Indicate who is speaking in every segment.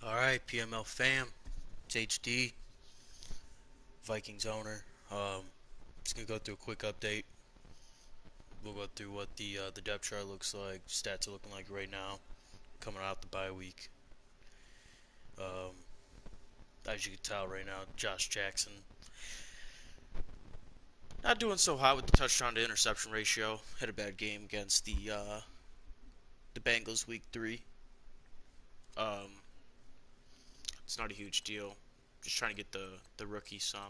Speaker 1: Alright, PML fam, it's HD, Vikings owner. Just gonna go through a quick update. We'll go through what the depth chart looks like, stats are looking like right now, coming out the bye week. Um, as you can tell right now, Josh Jackson not doing so hot with the touchdown to interception ratio. Had a bad game against the Bengals week 3. Um, it's not a huge deal. Just trying to get the rookie some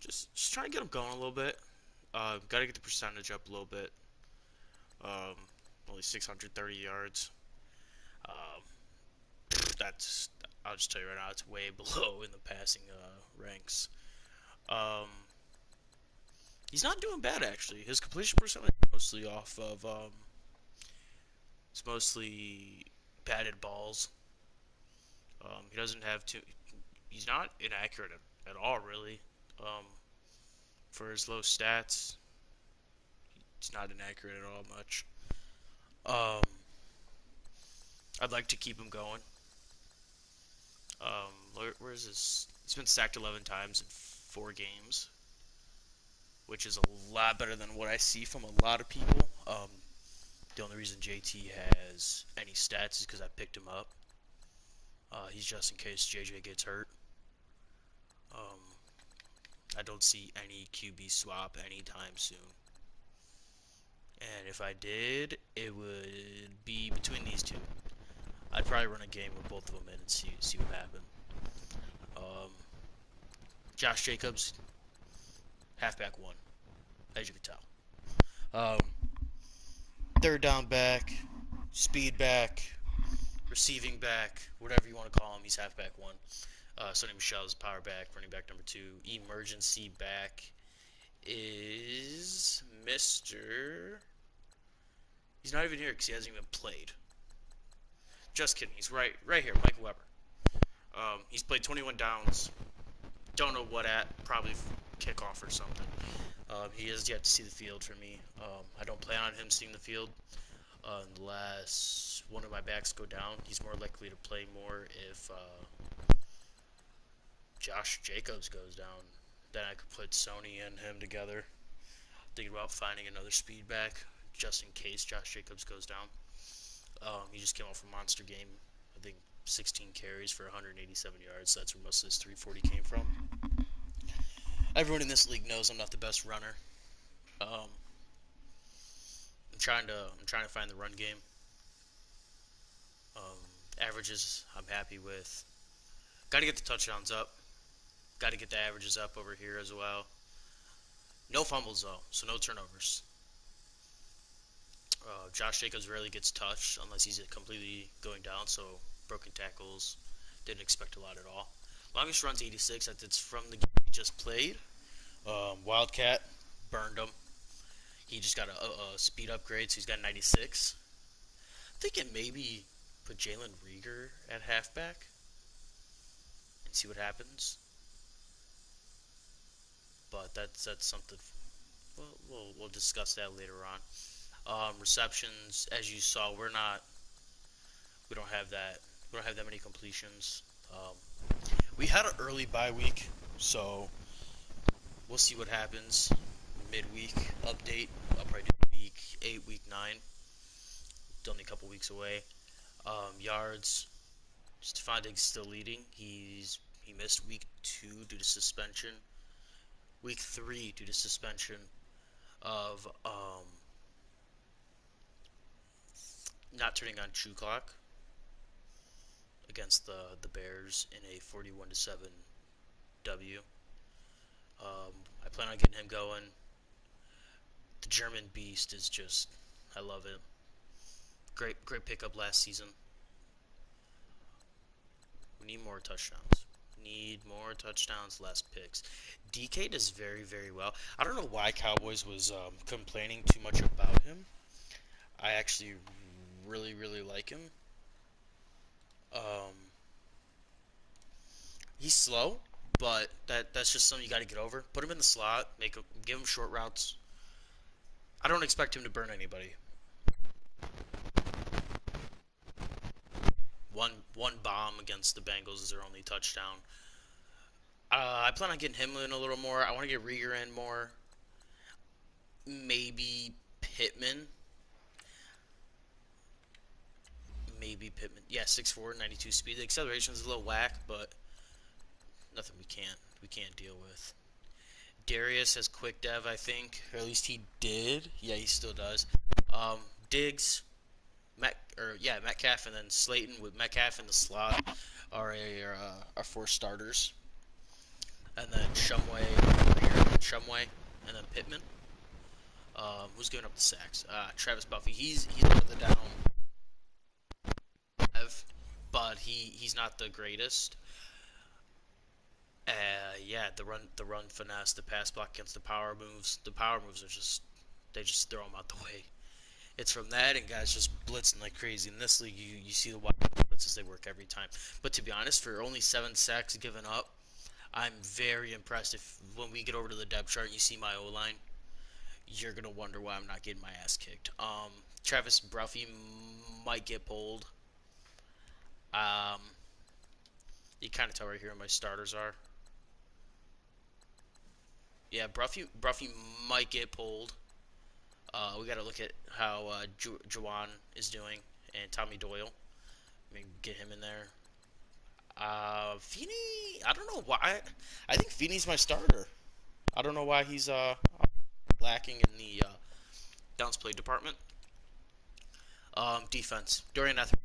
Speaker 1: just trying to get him going a little bit. Got to get the percentage up a little bit. Um, Only 630 yards. Um, that's I'll just tell you right now, it's way below in the passing ranks. Um, he's not doing bad actually. His completion percentage is mostly off of it's mostly batted balls. He doesn't have too. He's not inaccurate at all really. Um, for his low stats, he's not inaccurate at all much. Um, I'd like to keep him going. Where's his? He's been sacked 11 times in 4 games, which is a lot better than what I see from a lot of people. The only reason JT has any stats is because I picked him up. He's just in case JJ gets hurt. Um, I don't see any QB swap anytime soon. And if I did, it would be between these two. I'd probably run a game with both of them in and see what happened. Um, Josh Jacobs, halfback one, as you can tell. Um, Third down back, speed back, receiving back, whatever you want to call him. He's halfback one. Sonny Michel's power back, running back number 2. Emergency back is Mr. He's not even here because he hasn't even played. Just kidding. He's right here, Michael Weber. He's played 21 downs. Don't know what at. Probably kickoff or something. He has yet to see the field for me. I don't plan on him seeing the field unless one of my backs go down. He's more likely to play more if Josh Jacobs goes down. Then I could put Sony and him together. Thinking about finding another speed back just in case Josh Jacobs goes down. He just came off a monster game. I think 16 carries for 187 yards. So that's where most of his 340 came from. Everyone in this league knows I'm not the best runner. Um, I'm trying to find the run game. Averages I'm happy with. Got to get the touchdowns up. Got to get the averages up over here as well. No fumbles though, so no turnovers. Josh Jacobs rarely gets touched unless he's completely going down. So broken tackles, didn't expect a lot at all. Longest run's 86. That's from the game he just played. Wildcat burned him. He just got a speed upgrade, so he's got 96. I'm thinking maybe put Jalen Rieger at halfback and see what happens. But that's something. We'll discuss that later on. Receptions, as you saw, we don't have that. We don't have that many completions. We had an early bye week, so we'll see what happens. Midweek update. I'll probably do week 8, week 9. It's only a couple weeks away. Yards. Stephon Diggs still leading. He missed week 2 due to suspension. Week 3 due to suspension of not turning on True Clock against the Bears in a 41-7 W. I plan on getting him going. The German Beast is just, I love it. Great pickup last season. We need more touchdowns. Need more touchdowns, less picks. DK does very, very well. I don't know why Cowboys was complaining too much about him. I actually really, really like him. Um, he's slow, but that's just something you got to get over. Put him in the slot, give him short routes. I don't expect him to burn anybody. one bomb against the Bengals is their only touchdown. I plan on getting him in a little more. I want to get Rieger in more. Maybe Pittman. Maybe Pittman. Yeah, 6'4", 92 speed. The acceleration is a little whack, but nothing we can't deal with. Darius has quick dev, I think, or at least he did. Yeah, he still does. Um, Diggs, Metcalf, and then Slayton with Metcalf in the slot are four starters, and then Shumway, and then Pittman. Who's giving up the sacks? Travis Buffy. He's one of the down, but he's not the greatest. Yeah, the run finesse, the pass block against the power moves. The power moves are just they just throw him out the way. It's from that and guys just blitzing like crazy. In this league, you see the wide blitzes, they work every time. But to be honest, for only 7 sacks given up, I'm very impressed. If when we get over to the depth chart, you see my O line, you're gonna wonder why I'm not getting my ass kicked. Travis Bruffy might get pulled. Um, you kind of tell right here who my starters are. Yeah, Bruffy might get pulled. We got to look at how Juwan is doing and Tommy Doyle. Maybe get him in there. Feeney, I don't know why. I think Feeney's my starter. I don't know why he's lacking in the downs play department. Defense. Dorian Etheridge.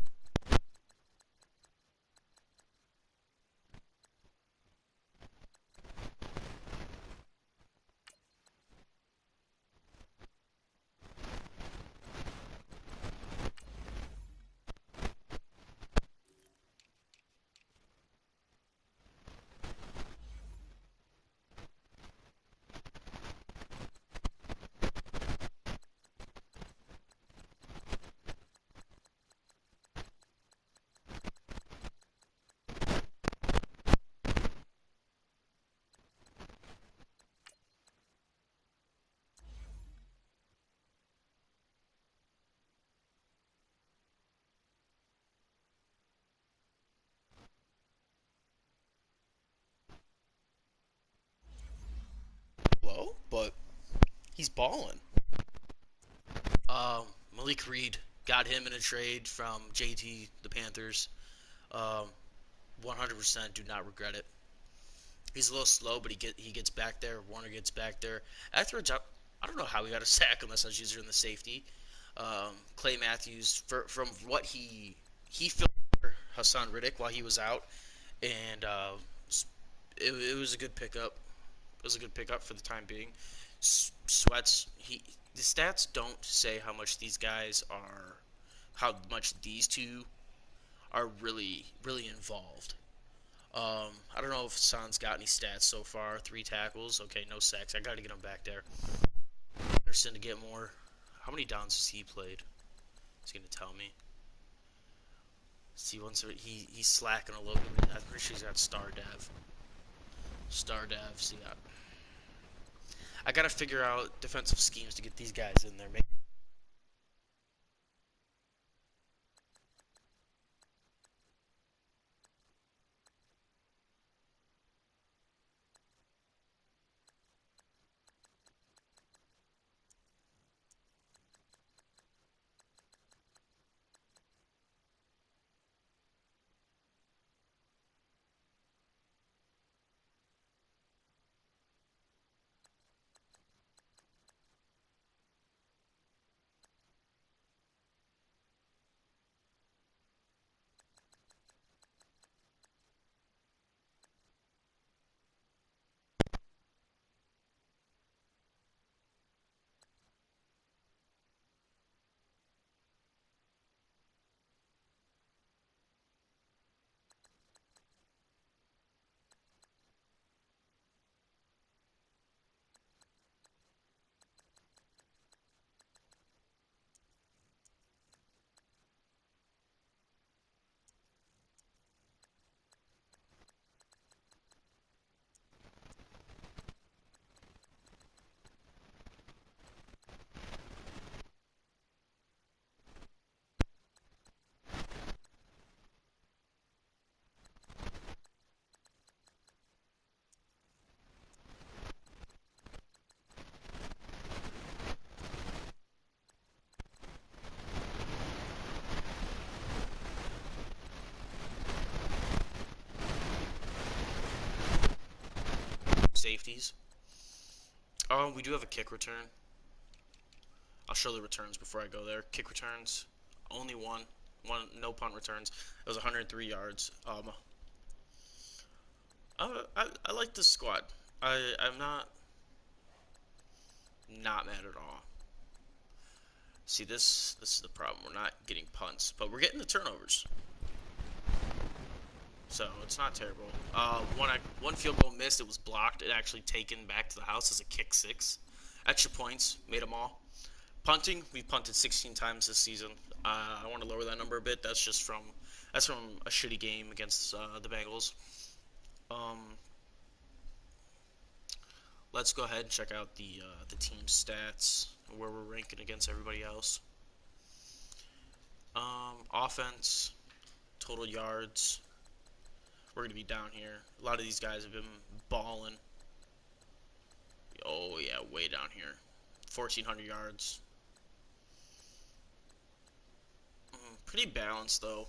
Speaker 1: Low, but he's balling. Malik Reed got him in a trade from JT the Panthers. Um, 100% do not regret it. He's a little slow, but he gets back there. Warner gets back there. Etheridge, I don't know how he got a sack unless I was using the safety. Clay Matthews, from what he filled for Hassan Riddick while he was out, and it was a good pickup. It was a good pickup for the time being. Sweats, the stats don't say how much these guys are, how much these two are really involved. I don't know if San's got any stats so far. 3 tackles. Okay, no sacks. I got to get him back there. Anderson to get more. How many downs has he played? He's gonna tell me. See, once he's slacking a little bit. I'm pretty sure he's got star dev. Star dev. See, I gotta figure out defensive schemes to get these guys in there. safeties. We do have a kick return. I'll show the returns before I go there. Kick returns, only one, no punt returns. It was 103 yards. I like this squad. I'm not mad at all. See, this is the problem. We're not getting punts, but we're getting the turnovers. So it's not terrible. One field goal missed. It was blocked. It actually taken back to the house as a kick six. Extra points, made them all. Punting, we punted 16 times this season. I want to lower that number a bit. That's from a shitty game against the Bengals. Um, let's go ahead and check out the team stats, where we're ranking against everybody else. Offense, total yards. We're gonna be down here. A lot of these guys have been balling. Oh yeah, way down here. 1,400 yards. Pretty balanced though.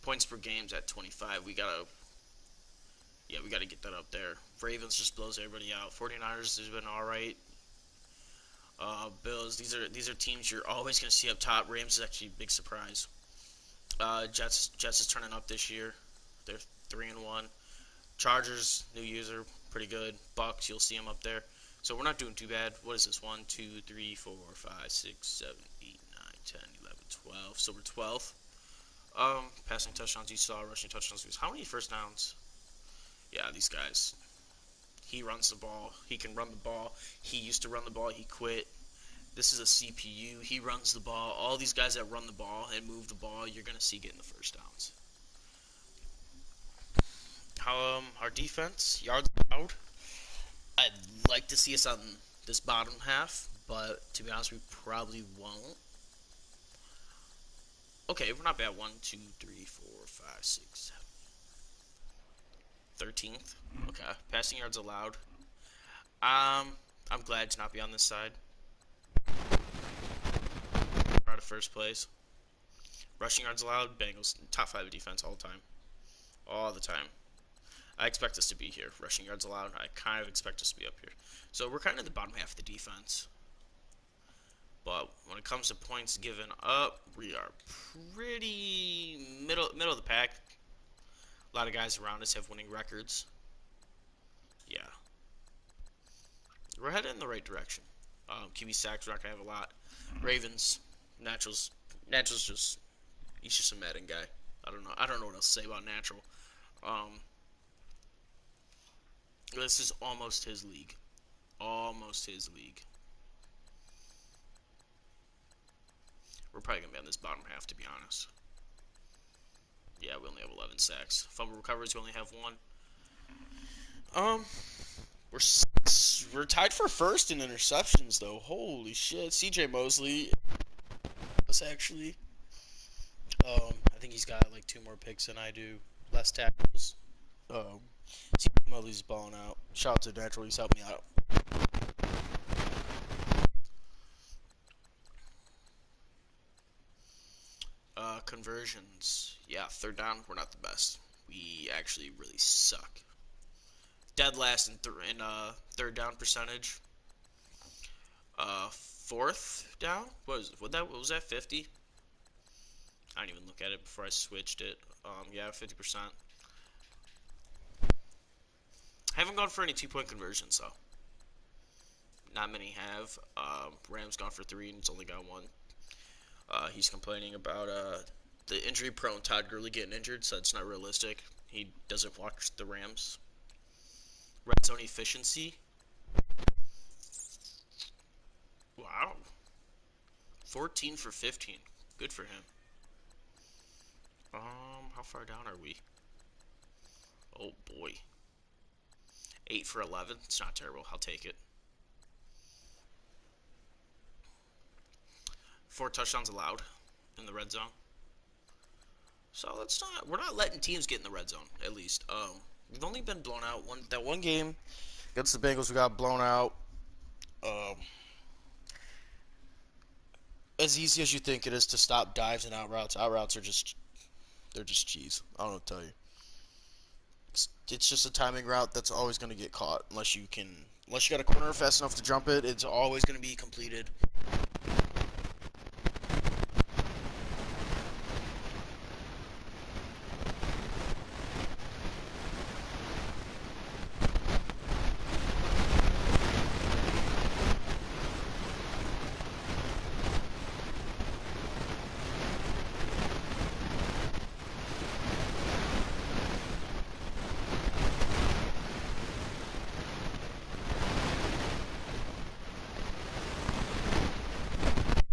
Speaker 1: Points per game's at 25. We gotta get that up there. Ravens just blows everybody out. 49ers has been all right. Bills, these are teams you're always gonna see up top. Rams is actually a big surprise. Jets is turning up this year. They're 3-1. Chargers, new user, pretty good. Bucks, you'll see them up there. So we're not doing too bad. What is this? 1, 2, 3, 4, 5, 6, 7, 8, 9, 10, 11, 12. So we're 12th. Passing touchdowns you saw, rushing touchdowns. How many first downs? Yeah, these guys. He runs the ball. He can run the ball. He used to run the ball. He quit. This is a CPU. He runs the ball. All these guys that run the ball and move the ball, you're going to see getting the first downs. Our defense, yards allowed. I'd like to see us on this bottom half, but to be honest, we probably won't. Okay, we're not bad. 1, 2, 3, 4, 5, 6, 7. 13th. Okay, passing yards allowed. I'm glad to not be on this side. We're out of first place. Rushing yards allowed. Bengals top 5 defense all the time. All the time. I expect us to be here. Rushing yards allowed. I kind of expect us to be up here. So we're kind of in the bottom half of the defense. But when it comes to points given up, we are pretty middle of the pack. A lot of guys around us have winning records. Yeah. We're headed in the right direction. QB sacks, we're not going to have a lot. Ravens, Natural's just, he's just a Madden guy. I don't know what else to say about Natural. This is almost his league. Almost his league. We're probably going to be on this bottom half, to be honest. Yeah, we only have 11 sacks. Fumble recoveries, we only have 1. We're tied for first in interceptions, though. Holy shit. CJ Mosley us actually. I think he's got like 2 more picks than I do. Less tackles. CJ Mosley's balling out. Shout out to Natural. He's helped me out. Conversions. Yeah, third down, we're not the best. We actually really suck. Dead last in third down percentage. Fourth down? What was that 50? I didn't even look at it before I switched it. Yeah, 50%. Haven't gone for any 2-point conversions though. Not many have. Rams gone for 3 and it's only got 1. He's complaining about the injury-prone Todd Gurley getting injured, so it's not realistic. He doesn't watch the Rams. Red zone efficiency. Wow. 14 for 15. Good for him. How far down are we? Oh boy. 8 for 11. It's not terrible. I'll take it. 4 touchdowns allowed in the red zone. So we're not letting teams get in the red zone, at least. We've only been blown out that one game against the Bengals. We got blown out. As easy as you think it is to stop dives and out routes. Out routes are they're just cheese. I don't know what to tell you. It's just a timing route that's always going to get caught unless you got a corner fast enough to jump it. It's always going to be completed.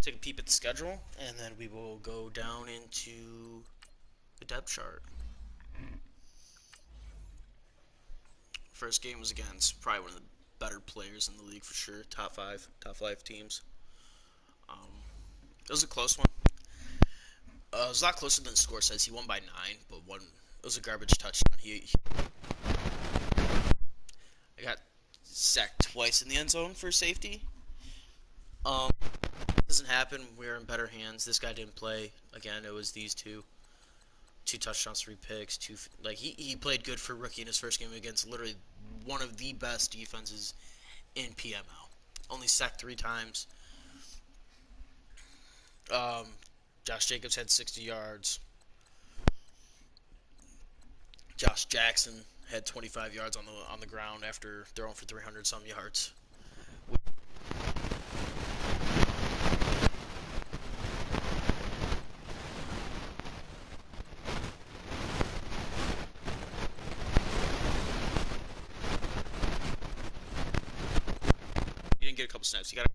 Speaker 1: Take a peep at the schedule, and then we will go down into the depth chart. First game was against probably one of the better players in the league for sure. Top five teams. Um, it was a close one. It was a lot closer than the score says. He won by 9, but one it was a garbage touchdown. I got sacked twice in the end zone for safety. Um, doesn't happen. We're in better hands. This guy didn't play. Again, it was these two touchdowns, 3 picks, he played good for rookie in his first game against literally one of the best defenses in PML. Only sacked 3 times. Um, Josh Jacobs had 60 yards. Josh Jackson had 25 yards on the ground after throwing for 300 some yards. He didn't get a couple snaps. He got.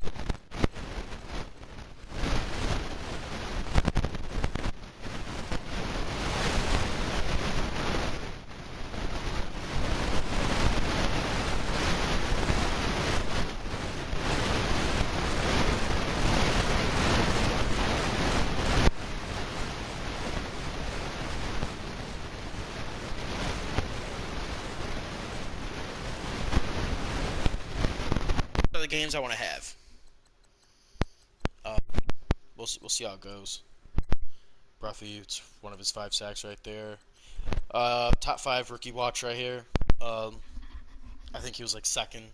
Speaker 1: The games I want to have. Uh, we'll see how it goes. Bruffy, it's one of his 5 sacks right there. Top 5 rookie watch right here. Um, I think he was like second.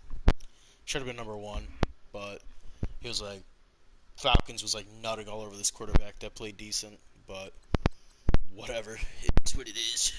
Speaker 1: Should have been number 1, but he was like Falcons was like nutting all over this quarterback that played decent, but whatever. It's what it is.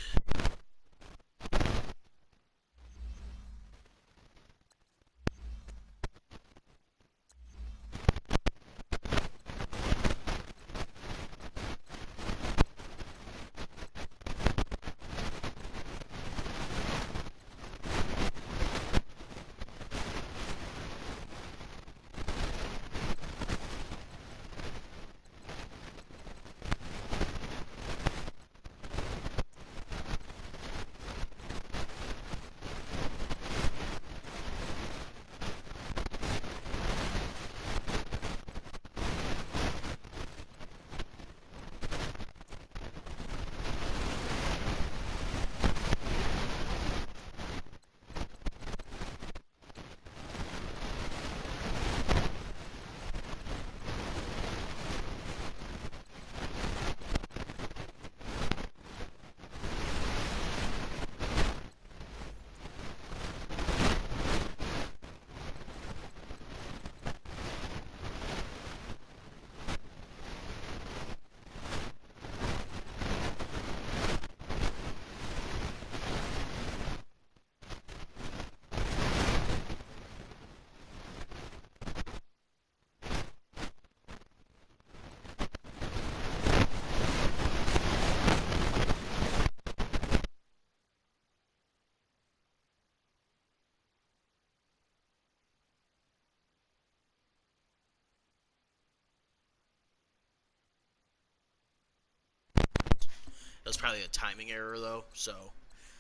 Speaker 1: That was probably a timing error though, so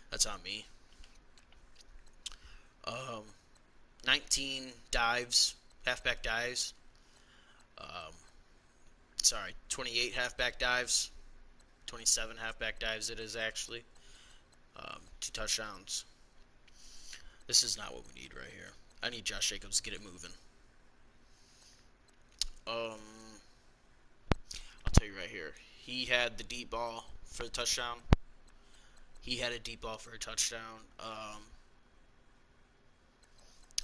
Speaker 1: that's on me. Um, 19 dives, halfback dives. Um, 28 halfback dives. 27 halfback dives it is actually. 2 touchdowns. This is not what we need right here. I need Josh Jacobs to get it moving. I'll tell you right here. He had the deep ball for the touchdown. He had a deep ball for a touchdown.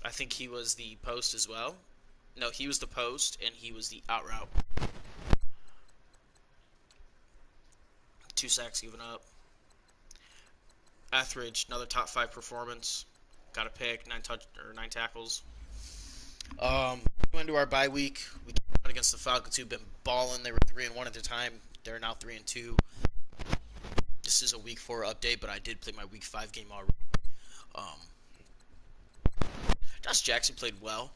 Speaker 1: I think he was the post as well. No, he was the post, and he was the out route. 2 sacks given up. Etheridge, another top 5 performance. Got a pick, 9 tackles. We went into our bye week. We came out against the Falcons, who've been balling. They were 3-1 at the time. They're now 3-2. This is a week 4 update, but I did play my week 5 game already. Josh Jackson played well.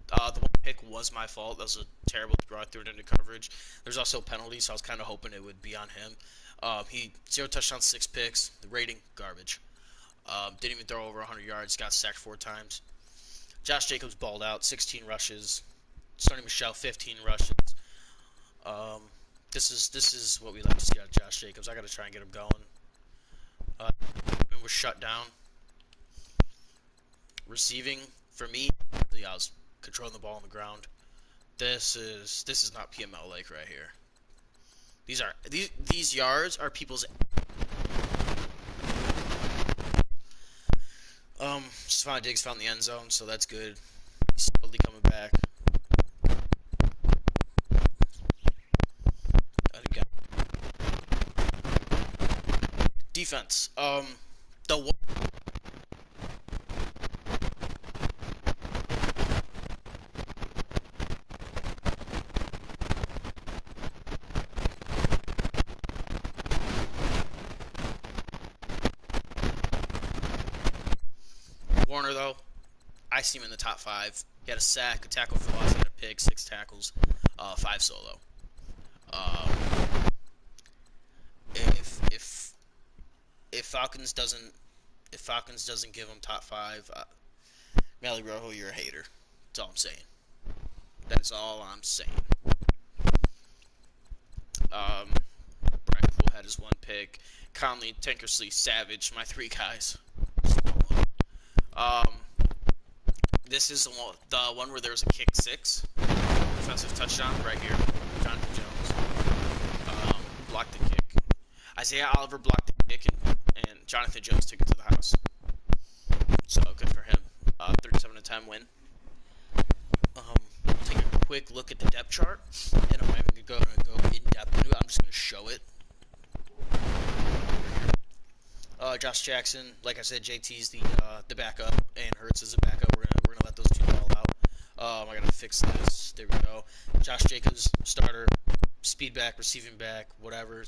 Speaker 1: The one pick was my fault. That was a terrible throw. I threw it into coverage. There's also a penalty, so I was kind of hoping it would be on him. He 0 touchdowns, 6 picks. The rating, garbage. Didn't even throw over 100 yards. Got sacked 4 times. Josh Jacobs balled out, 16 rushes. Sonny Michel, 15 rushes. This is what we like to see out of Josh Jacobs. I got to try and get him going. Was shut down. Receiving for me, I was controlling the ball on the ground. This is not PML like right here. These yards are people's. Stefon Diggs found the end zone, so that's good. He's slowly coming back. Defense. The one. Warner, though, I see him in the top 5. He had a sack, a tackle for loss, he had a pick, 6 tackles, 5 solo. If Falcons doesn't give him top 5, Mally Rojo, you're a hater. That's all I'm saying. That is all I'm saying. Brian Poole had his 1 pick. Conley, Tankersley, Savage, my 3 guys. This is the one where there's a kick 6. Defensive touchdown right here. Jonathan Jones blocked the kick. Isaiah Oliver blocked the kick, and Jonathan Jones took it to the house. So good for him. 37-10 win. Take a quick look at the depth chart, and I'm not even going to go in depth into it. I'm just going to show it. Josh Jackson, like I said, JT's the backup, and Hurts is the backup. We're gonna let those 2 ball out. I gotta fix this. There we go. Josh Jacobs, starter, speed back, receiving back, whatever.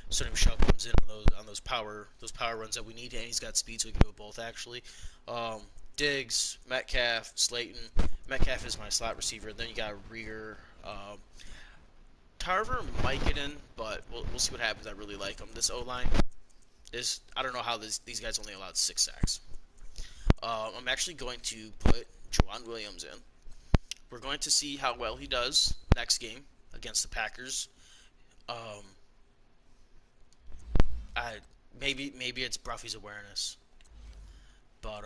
Speaker 1: Sonny Michel comes in on those power runs that we need, and he's got speed, so he can do it both actually. Diggs, Metcalf, Slayton. Metcalf is my slot receiver. Then you got Rieger. Tarver might get in, but we'll see what happens. I really like him. This O-line. I don't know how these guys only allowed 6 sacks. I'm actually going to put Juwan Williams in. We're going to see how well he does next game against the Packers. Maybe it's Bruffy's awareness, but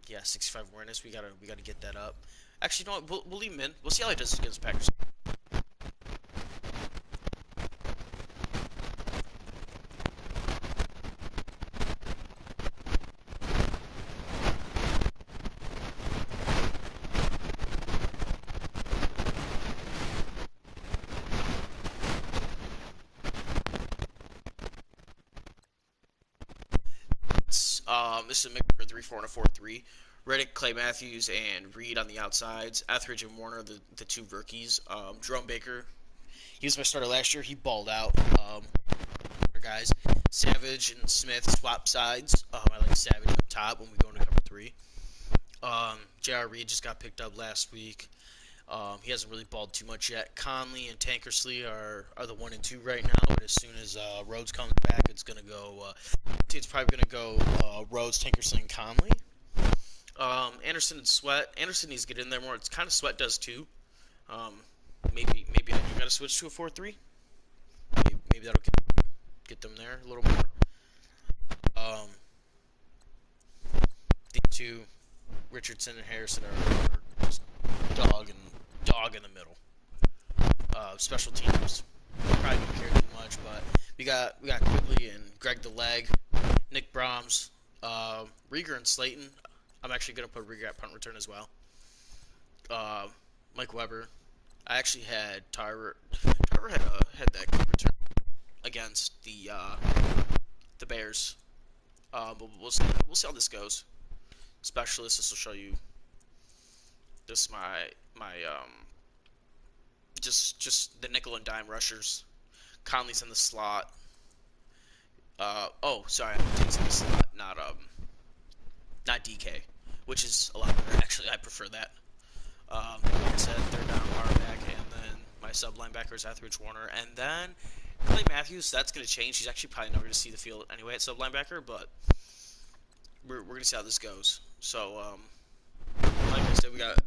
Speaker 1: yeah, 65 awareness. We gotta get that up. Actually, no, we'll leave him in. We'll see how he does against the Packers. This is a mix for 3-4 and a 4-3. Reddick, Clay Matthews, and Reed on the outsides. Etheridge and Warner, the 2 rookies. Jerome Baker, he was my starter last year. He balled out. Guys, Savage and Smith swap sides. I like Savage up top when we go into cover 3. J.R. Reed just got picked up last week. He hasn't really balled too much yet. Conley and Tankersley are the 1 and 2 right now, but as soon as Rhodes comes back, it's gonna go. It's probably gonna go Rhodes, Tankersley, and Conley. Anderson and Sweat. Anderson needs to get in there more. It's kind of Sweat does too. Maybe I do gotta switch to a 4-3. Maybe that'll get them there a little more. The 2, Richardson and Harrison, are just dog in the middle. Special teams.
Speaker 2: probably don't care too much, but we got Quigley and Greg the Leg, Nick Brahms, Rieger and Slayton. I'm actually gonna put Rieger at punt return as well. Uh, Mike Weber. I actually had Tyler. Tyler had that kick return against the Bears. But we'll see how this goes. Specialist. This will show you. This my just the nickel and dime rushers. Conley's in the slot. Oh, sorry, Diggs in the slot, not DK, which is a lot better actually. I prefer that. Like I said, third down cornerback, and then my sub linebacker is Etheridge Warner, and then Clay Matthews. That's going to change. He's actually probably never going to see the field anyway at sub linebacker, but we're going to see how this goes. So, like I said, we got